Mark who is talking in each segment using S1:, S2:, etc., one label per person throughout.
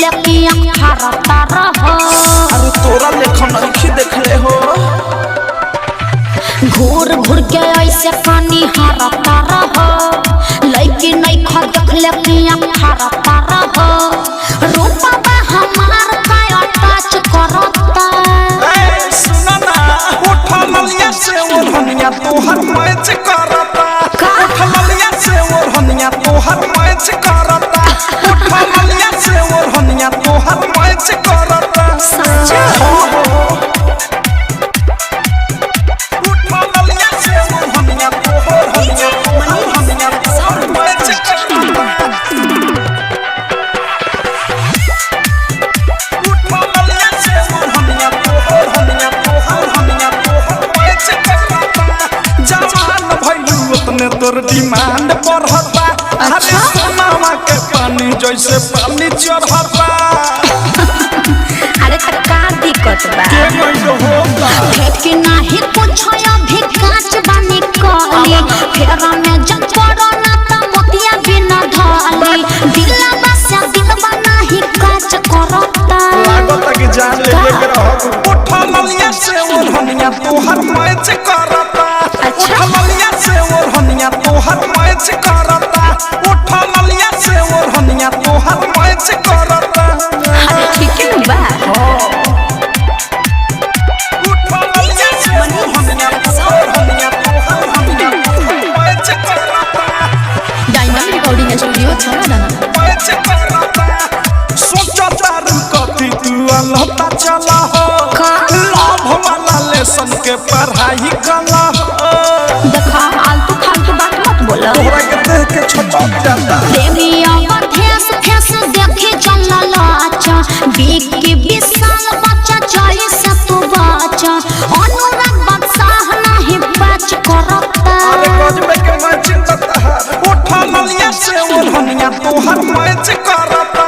S1: देखले कि अखरता रहो।
S2: अरे तोरा लेखन नहीं देखले हो।
S1: घूर घूर के ऐसे पानी हरता रहो। लड़की नहीं खा देखले कि अखरता रहो। रूपा बा हमार का टच करता।
S2: ए सुना ना उठा ललिया से ओढ़निया तोहर मैच करता। उठा ललिया से ओढ़निया तोहर मैच करता। उठा ललिया से ओढ़निया तोहर मैच करता।
S1: सच
S2: तोर डिमांड बढ़ता। अरे सोनावा के पानी जैसे पानी चढ़ता।
S1: अरे त का दिक्कत बा
S2: के गइलो होगा
S1: भेट के नाही कुछ अभी काच बानी कली। फेरा में जब कोरोना त मोतिया बिना धली। दिलवा से दिलवा नाही काच करता।
S2: लागत कि जान ले के रहो। उठा ललिया से ओढ़निया तोहर मैच करता। उठा ललिया से ओढ़निया तोहर मैच करता। उठा ललिया से ओढ़निया तोहर मैच करता।
S1: अरे ठीक है बा
S2: उठा ललिया से ओढ़निया तोहर मैच करता।
S1: डायमंड रिकॉर्डिंग स्टूडियो छाना
S2: मैच करता। सोचता रुकती तू अलहता चला हो। लाभ वाला लेसन के पढ़ाई कला हो।
S1: देखा आलतू फालतू बात मत बोला।
S2: तोहरा के देख के छटक जाता।
S1: प्रेमिया मधेस फेस देखे चलल अच्छा। बीक के विशाल बच्चा चले से तू बच्चा। अनुराग बादशाह नहीं बच करता।
S2: अरे गजबे के मैं चिंता है। उठा ललिया से ओढ़निया तोहर मैच करता।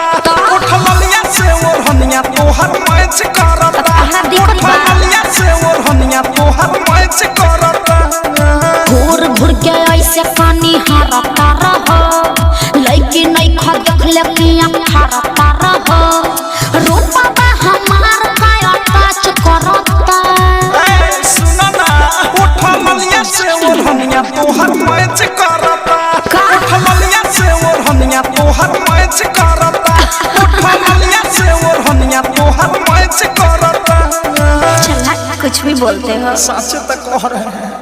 S2: उठा ललिया से ओढ़निया तोहर मैच करता। उठा ललिया से ओढ़निया तोहर मैच करता।
S1: घूर घूर के ऐसे पानी हरता रहो। लड़की नहीं खा देखले कि अखरता रहो। रूपा बा हमार का टच करता।
S2: ए सुना ना उठा ललिया से ओढ़निया तोहर मैच करता। उठा ललिया से ओढ़निया तोहर मैच करता। उठा ललिया से ओढ़निया तोहर मैच करता।
S1: चला कुछ भी बोलते हो।
S2: सच तो कह रहे हैं।